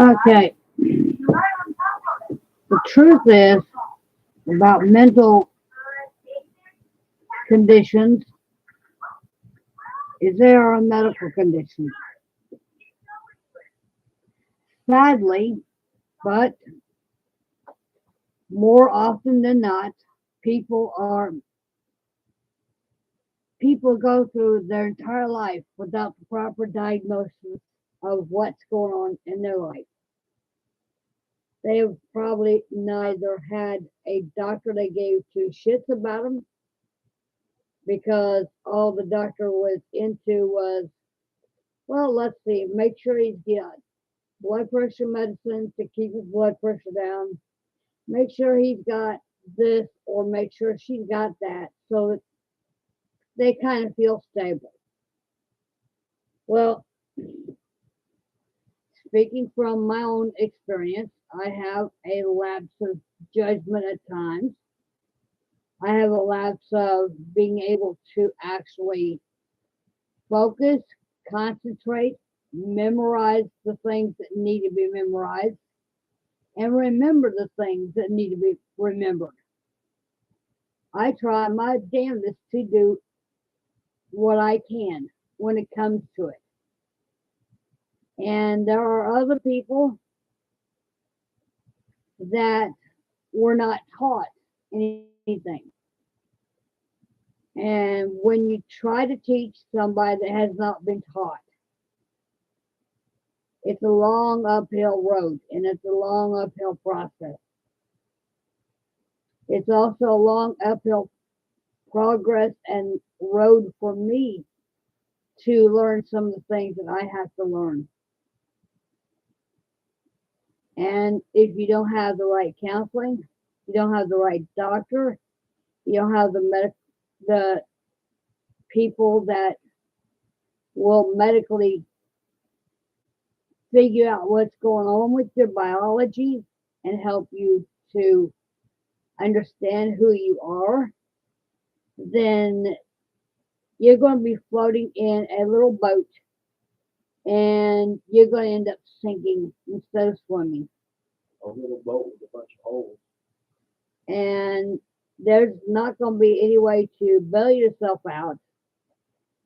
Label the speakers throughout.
Speaker 1: Okay. The truth is about mental conditions is they are a medical condition. Sadly, but more often than not, people are people go through their entire life without the proper diagnosis of what's going on in their life. They have probably neither had a doctor that gave two shits about them because all the doctor was into was, well, let's see, make sure he's got blood pressure medicine to keep his blood pressure down, make sure he's got this or make sure she's got that so that they kind of feel stable. Well, speaking from my own experience, I have a lapse of judgment at times. I have a lapse of being able to actually focus, concentrate, memorize the things that need to be memorized, and remember the things that need to be remembered. I try my damnedest to do what I can when it comes to it. And there are other people that were not taught anything. And when you try to teach somebody that has not been taught, it's a long uphill road and it's a long uphill process. It's also a long uphill progress and road for me to learn some of the things that I have to learn. And if you don't have the right counseling, you don't have the right doctor, you don't have the people that will medically figure out what's going on with your biology and help you to understand who you are, then you're going to be floating in a little boat and you're going to end up sinking instead of swimming.
Speaker 2: A little boat with a bunch of holes.
Speaker 1: And there's not going to be any way to bail yourself out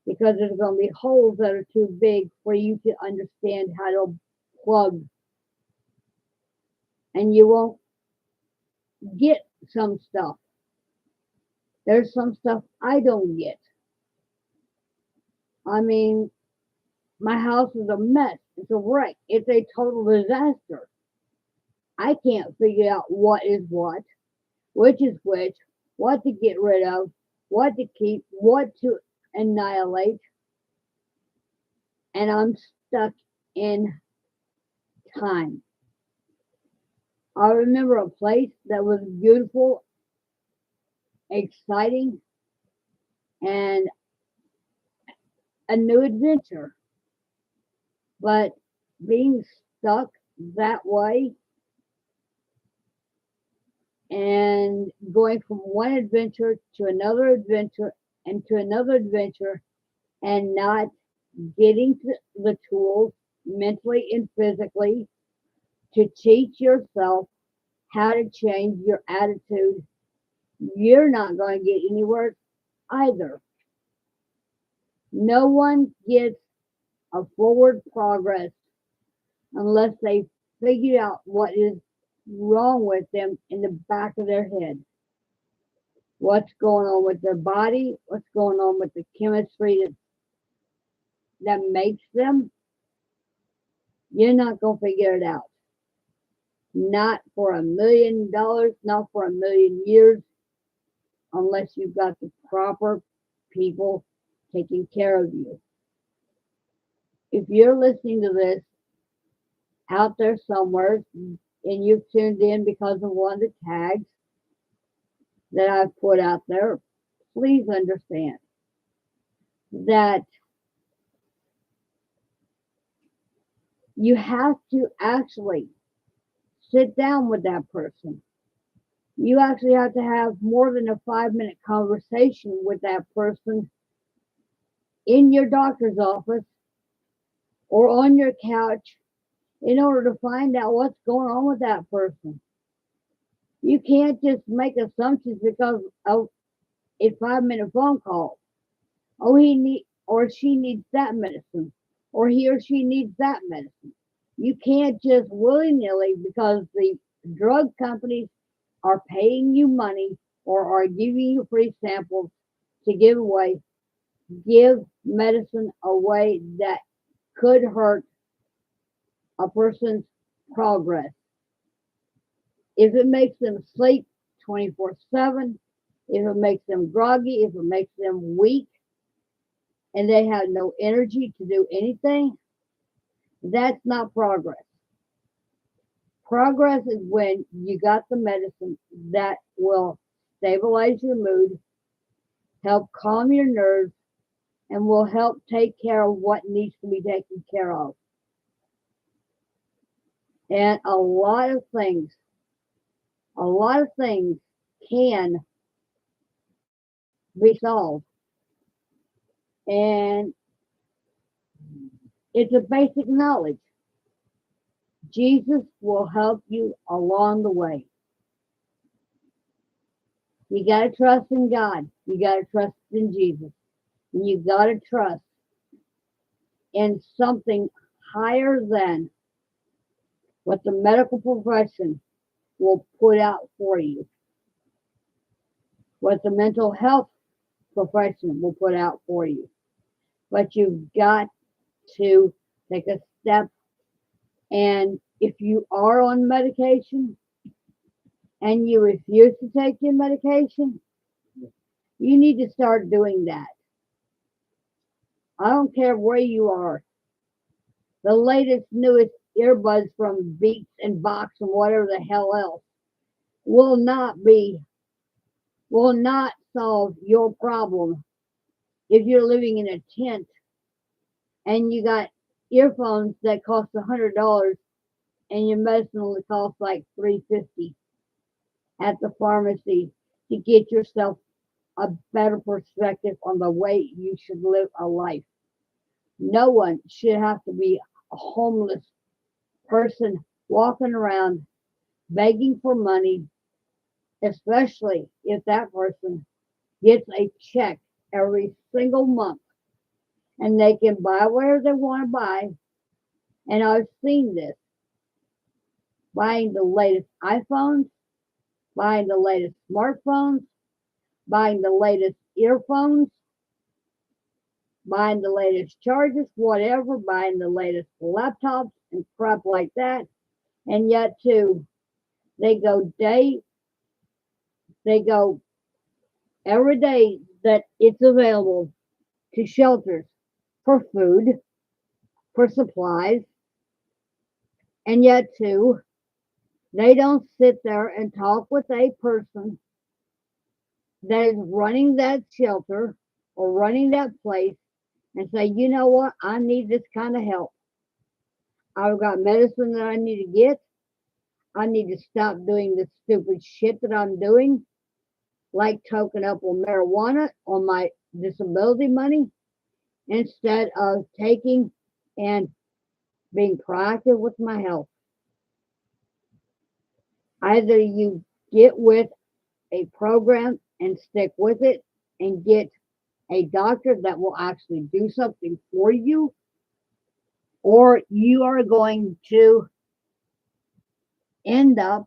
Speaker 1: because there's going to be holes that are too big for you to understand how to plug. And you won't get some stuff. There's some stuff I don't get. I mean, my house is a mess. It's a wreck. It's a total disaster. I can't figure out what is what, which is which, what to get rid of, what to keep, what to annihilate. And I'm stuck in time. I remember a place that was beautiful, exciting, and a new adventure. But being stuck that way and going from one adventure to another adventure and to another adventure and not getting the tools mentally and physically to teach yourself how to change your attitude, you're not going to get anywhere either. No one gets a forward progress unless they figure out what is wrong with them in the back of their head. What's going on with their body, what's going on with the chemistry that makes them. You're not going to figure it out. Not for $1 million, not for 1 million years, unless you've got the proper people taking care of you. If you're listening to this out there somewhere and you've tuned in because of one of the tags that I've put out there, please understand that you have to actually sit down with that person. You actually have to have more than a 5-minute conversation with that person in your doctor's office or on your couch in order to find out what's going on with that person. You can't just make assumptions because of a 5 minute phone call. Oh, he need or she needs that medicine, or he or she needs that medicine. You can't just willy nilly because the drug companies are paying you money or are giving you free samples to give away, give medicine away that could hurt a person's progress. If it makes them sleep 24/7, if it makes them groggy, if it makes them weak, and they have no energy to do anything, that's not progress. Progress is when you got the medicine that will stabilize your mood, help calm your nerves, and will help take care of what needs to be taken care of. And a lot of things can be solved. And it's a basic knowledge. Jesus will help you along the way. You got to trust in God. You got to trust in Jesus. And you got to trust in something higher than what the medical profession will put out for you, what the mental health profession will put out for you. But you've got to take a step. And if you are on medication and you refuse to take your medication, you need to start doing that. I don't care where you are. The latest, newest earbuds from Beats and Box and whatever the hell else will not solve your problem if you're living in a tent and you got earphones that cost $100 and your medicine only costs like $3.50 at the pharmacy to get yourself a better perspective on the way you should live a life. No one should have to be a homeless person walking around begging for money, especially if that person gets a check every single month and they can buy whatever they want to buy. And I've seen this, buying the latest iPhones, buying the latest smartphones, buying the latest earphones, buying the latest chargers, whatever, buying the latest laptops and crap like that. And yet too, they go every day that it's available to shelters for food, for supplies, and yet too, they don't sit there and talk with a person that is running that shelter or running that place and say, you know what, I need this kind of help. I've got medicine that I need to get. I need to stop doing this stupid shit that I'm doing, like toking up on marijuana on my disability money instead of taking and being proactive with my health. Either you get with a program and stick with it and get a doctor that will actually do something for you, or you are going to end up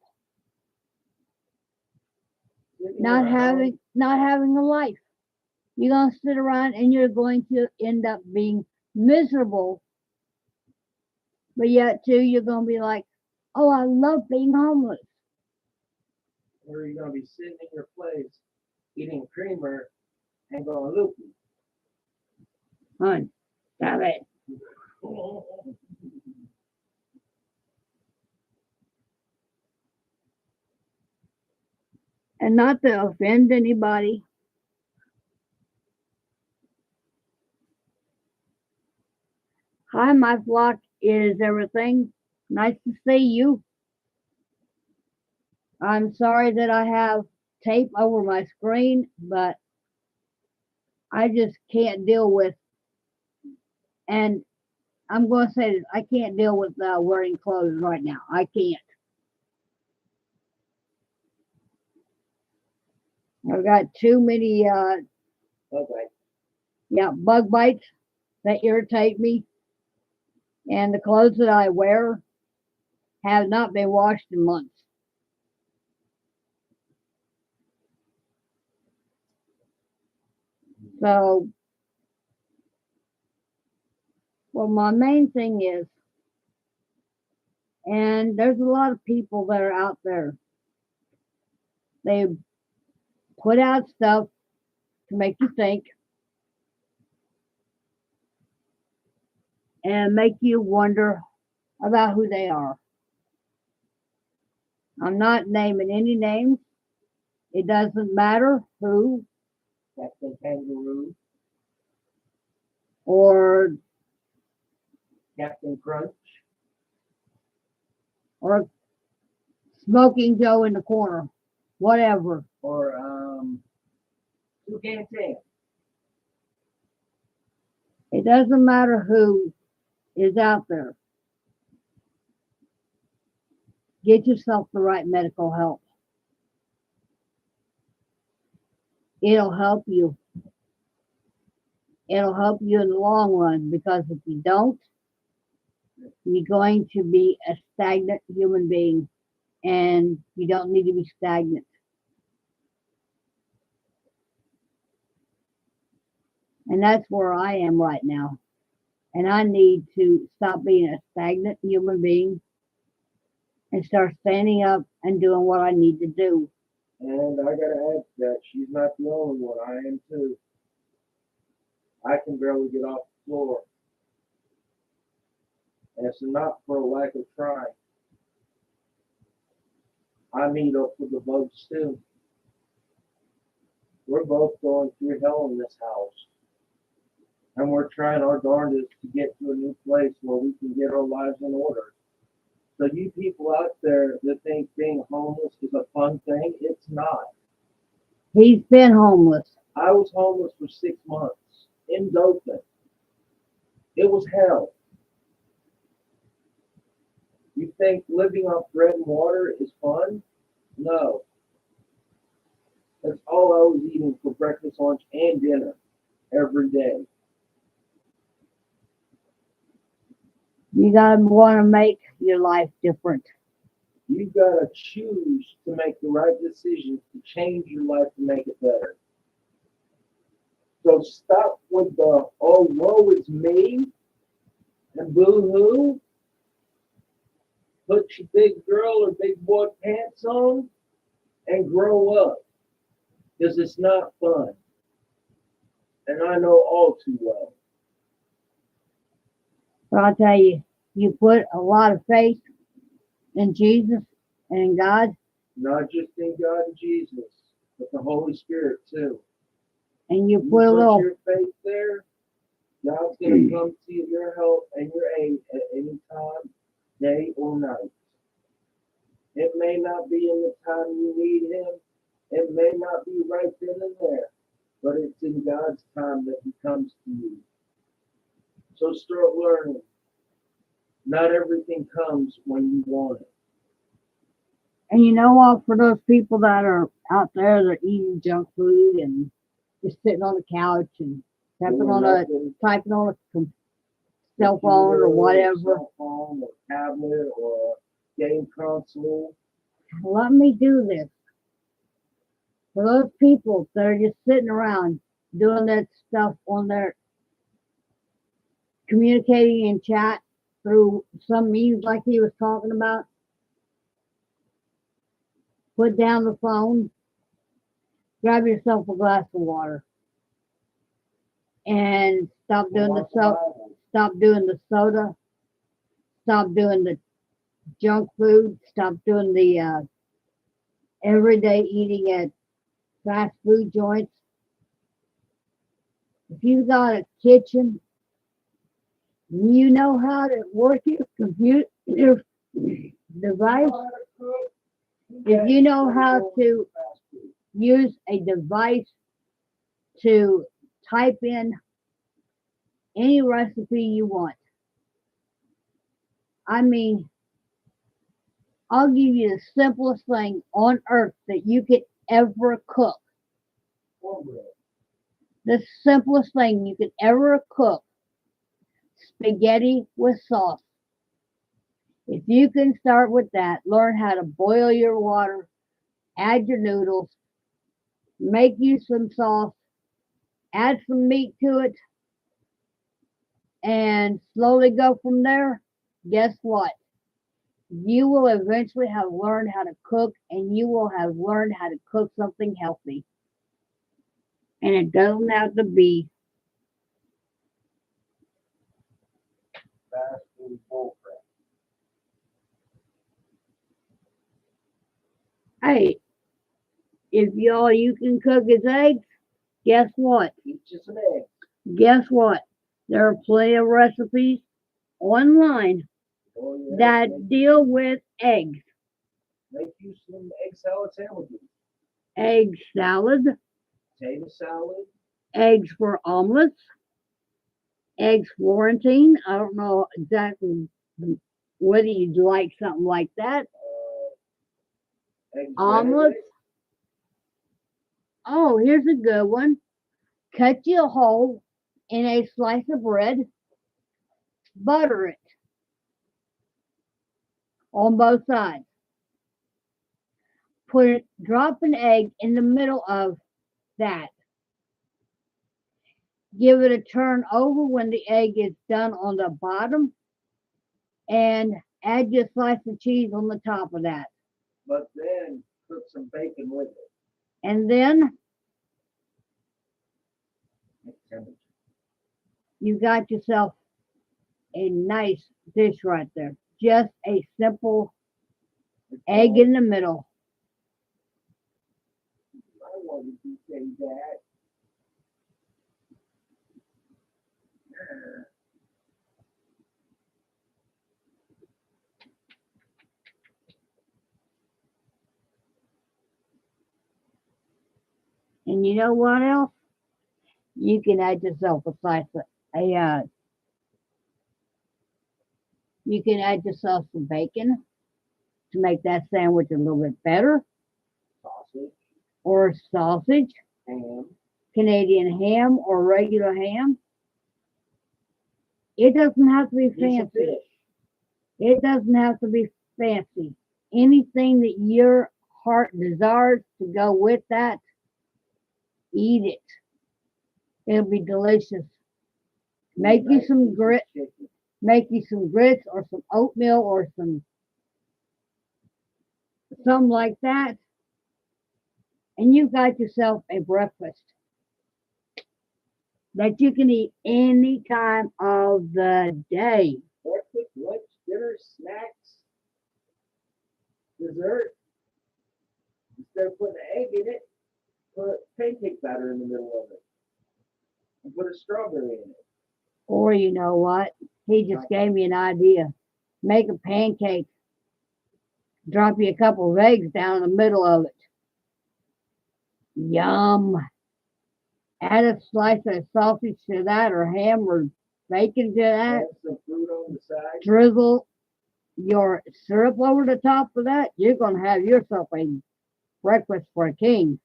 Speaker 1: not having a life. You're gonna sit around and you're going to end up being miserable, but yet too you're gonna be like, oh, I love being homeless.
Speaker 2: Or you're gonna be sitting in your place eating creamer and going loopy.
Speaker 1: Hun, stop it. And not to offend anybody, hi, my flock, is everything? Nice to see you. I'm sorry that I have tape over my screen, but I just can't deal with And I'm going to say this, I can't deal with wearing clothes right now. I can't. I've got too many
Speaker 2: Okay.
Speaker 1: bug bites that irritate me, and the clothes that I wear have not been washed in months. So, well, my main thing is, and there's a lot of people that are out there. They put out stuff to make you think and make you wonder about who they are. I'm not naming any names. It doesn't matter who
Speaker 2: Captain Kangaroo,
Speaker 1: or
Speaker 2: Captain Crunch,
Speaker 1: or Smoking Joe in the corner, whatever.
Speaker 2: or Toucan Sam.
Speaker 1: It doesn't matter who is out there. Get yourself the right medical help. It'll help you. It'll help you in the long run, because if you don't, you're going to be a stagnant human being, and you don't need to be stagnant. And that's where I am right now. And I need to stop being a stagnant human being and start standing up and doing what I need to do.
Speaker 2: And I gotta add to that, she's not the only one. I am too. I can barely get off the floor. And it's not for a lack of trying. I meet up with the folks too. We're both going through hell in this house. And we're trying our darndest to get to a new place where we can get our lives in order. So you people out there that think being homeless is a fun thing, it's not.
Speaker 1: He's been homeless.
Speaker 2: I was homeless for 6 months in Dothan. It was hell. You think living off bread and water is fun? No. That's all I was eating for breakfast, lunch, and dinner every day.
Speaker 1: You gotta want to make your life different.
Speaker 2: You gotta choose to make the right decisions to change your life to make it better. So stop with the oh woe is me and boo hoo. Put your big girl or big boy pants on and grow up. Because it's not fun. And I know all too well.
Speaker 1: But I'll tell you, you put a lot of faith in Jesus and in God,
Speaker 2: Not just in God and Jesus, but the Holy Spirit too.
Speaker 1: and you
Speaker 2: You
Speaker 1: put a
Speaker 2: put
Speaker 1: little,
Speaker 2: your faith there, God's going to come to your help and your aid at any time, day or night. It may not be in the time you need Him. It may not be right then and there, but it's in God's time that He comes to you. So start learning. Not everything comes when you want it.
Speaker 1: and you know what, for those people that are out there that are eating junk food and just sitting on the couch and
Speaker 2: Doing nothing,
Speaker 1: typing on a cell phone or
Speaker 2: computer,
Speaker 1: whatever,
Speaker 2: cell phone or tablet or game console.
Speaker 1: let me do this. For those people that are just sitting around doing that stuff on their communicating in chat through some means like he was talking about, put down the phone, grab yourself a glass of water, and stop doing stop doing the soda, stop doing the junk food, stop doing the everyday eating at fast food joints. If you've got a kitchen, you know how to work your computer device. If you know how to use a device to type in any recipe you want. I mean, I'll give you the simplest thing on earth that you could ever cook.
Speaker 2: Cornbread.
Speaker 1: The simplest thing you could ever cook. Spaghetti with sauce. If you can start with that, learn how to boil your water, add your noodles, make you some sauce, add some meat to it, and slowly go from there, guess what? You will eventually have learned how to cook and you will have learned how to cook something healthy. And it doesn't have to be,
Speaker 2: Fast food bull crap.
Speaker 1: hey, if all you can cook is eggs, guess what?
Speaker 2: Eat just an egg.
Speaker 1: Guess what? There are plenty of recipes online
Speaker 2: Boil your egg,
Speaker 1: that deal with eggs.
Speaker 2: make you some egg salad sandwiches.
Speaker 1: Egg salad,
Speaker 2: Potato salad.
Speaker 1: eggs for omelets, eggs Florentine. I don't know exactly whether you'd like something like that.
Speaker 2: Eggs
Speaker 1: Omelets.
Speaker 2: Benedict.
Speaker 1: Oh, here's a good one. Cut you a hole in a slice of bread, butter it on both sides. Drop an egg in the middle of that. Give it a turn over when the egg is done on the bottom and add your slice of cheese on the top of that.
Speaker 2: But then cook some bacon with it.
Speaker 1: And then
Speaker 2: Make sandwich.
Speaker 1: you got yourself a nice dish right there. Just a simple egg in the middle.
Speaker 2: I wanted to say that.
Speaker 1: And you know what else? You can add yourself a slice of you can add yourself some bacon to make that sandwich a little bit better,
Speaker 2: Sausage,
Speaker 1: or sausage,
Speaker 2: ham,
Speaker 1: Canadian ham or regular ham. It doesn't have to be
Speaker 2: piece of
Speaker 1: fancy.
Speaker 2: fish.
Speaker 1: It doesn't have to be fancy. Anything that your heart desires to go with that, eat it. It'll be delicious. Make you
Speaker 2: Nice
Speaker 1: some
Speaker 2: piece of
Speaker 1: grit,
Speaker 2: chicken.
Speaker 1: make you some grits or some oatmeal or something like that, and you've got yourself a breakfast that you can eat any time of the day.
Speaker 2: Breakfast, lunch, dinner, snacks, dessert. Instead of putting an egg in it, put pancake batter in the middle of it. And put a strawberry in it.
Speaker 1: Or you know what? He just gave me an idea. Make a pancake. Drop you a couple of eggs down in the middle of it. Yum. Add a slice of sausage to that or ham or bacon to that.
Speaker 2: Add some fruit on the side.
Speaker 1: Drizzle your syrup over the top of that. You're going to have yourself a breakfast for a king.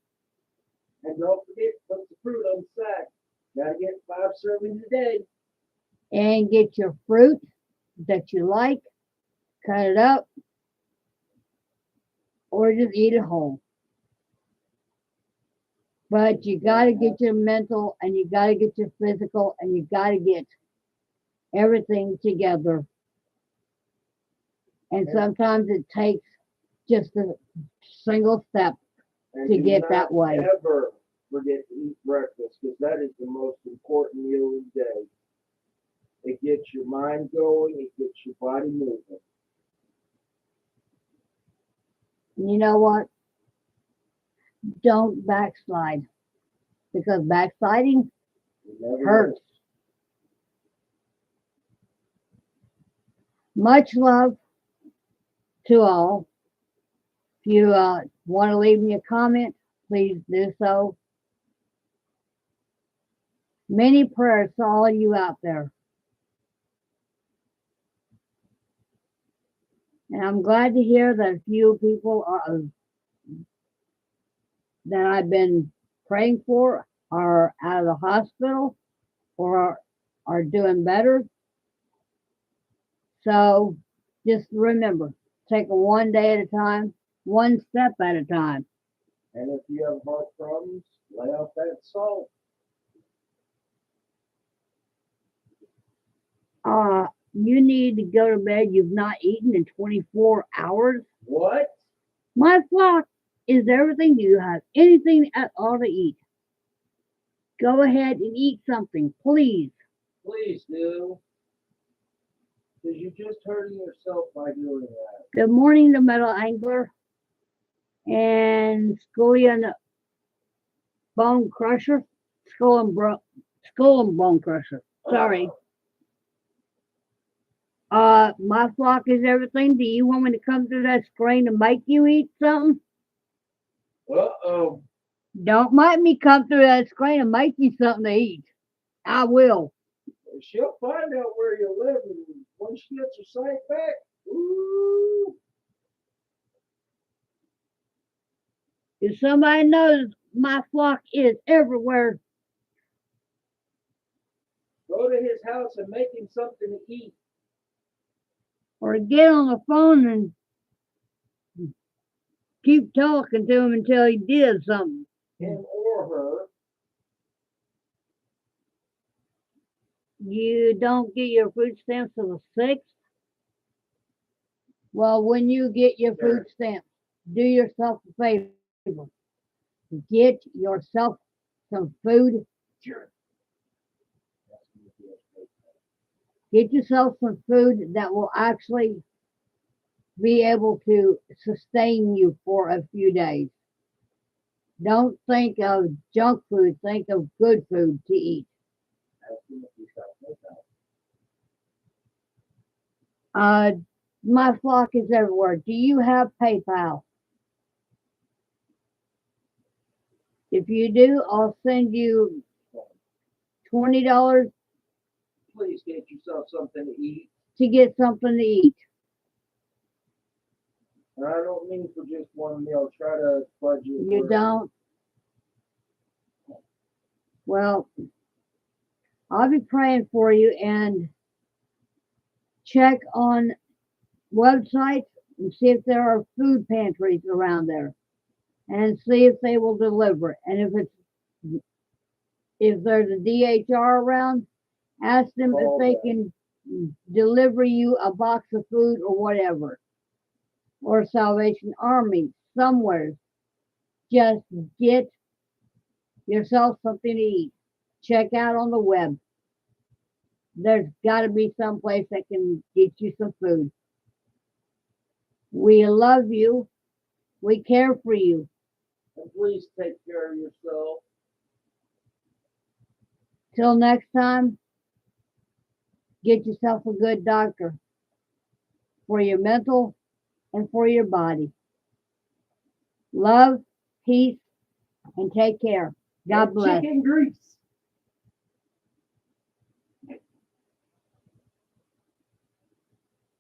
Speaker 2: And don't forget, put the fruit on the side. Gotta get 5 servings a day.
Speaker 1: And get your fruit that you like, cut it up, or just eat it whole. But you got to get your mental and you got to get your physical and you got to get everything together. And sometimes it takes just a single step
Speaker 2: And
Speaker 1: to
Speaker 2: do
Speaker 1: get
Speaker 2: not
Speaker 1: that way.
Speaker 2: Ever forget to eat breakfast because that is the most important meal of the day. It gets your mind going. It gets your body moving.
Speaker 1: And you know what? Don't backslide because backsliding
Speaker 2: You never
Speaker 1: hurts.
Speaker 2: know.
Speaker 1: Much love to all. If you want to leave me a comment, please do so. Many prayers to all you out there. And I'm glad to hear that a few people that I've been praying for are out of the hospital or are doing better. So just remember, take it one day at a time, one step at a time.
Speaker 2: And if you have heart problems, lay off that salt.
Speaker 1: You need to go to bed. You've not eaten in 24 hours.
Speaker 2: What?
Speaker 1: My flock is everything. Do you have anything at all to eat? Go ahead and eat something, please.
Speaker 2: Please do. Because you're just hurting yourself by doing that.
Speaker 1: Good morning, the Metal Angler and Scullion Bone Crusher. Skull and Bone Crusher. Sorry. My flock is everything. Do you want me to come through that screen and make you eat something?
Speaker 2: Uh-oh.
Speaker 1: Don't make me come through that screen and make you something to eat. I will.
Speaker 2: She'll find out where you live, and once she gets her sight back, ooh.
Speaker 1: If somebody knows my flock is everywhere,
Speaker 2: Go to his house and make him something to eat.
Speaker 1: or get on the phone and keep talking to him until he did something.
Speaker 2: Him or her.
Speaker 1: You don't get your food stamps till the 6th. Well, when you get your food stamps, do yourself a favor. Get yourself some food.
Speaker 2: Sure.
Speaker 1: Get yourself some food that will actually be able to sustain you for a few days. Don't think of junk food, think of good food to eat. My flock is everywhere. Do you have PayPal? If you do, I'll send you $20
Speaker 2: Please get yourself something to eat.
Speaker 1: to get something to eat.
Speaker 2: And I don't mean for just one meal. Try to budget.
Speaker 1: You
Speaker 2: for-
Speaker 1: don't? Well, I'll be praying for you and check on websites and see if there are food pantries around there and see if they will deliver. And if there's a DHR around, ask them if
Speaker 2: Call
Speaker 1: they
Speaker 2: them.
Speaker 1: can deliver you a box of food or whatever. Or Salvation Army, somewhere. Just get yourself something to eat. Check out on the web. There's got to be some place that can get you some food. We love you. We care for you.
Speaker 2: And please take care of yourself.
Speaker 1: Till next time, get yourself a good doctor for your mental and for your body. Love, peace, and take care. God
Speaker 2: And
Speaker 1: bless.
Speaker 2: chicken grease.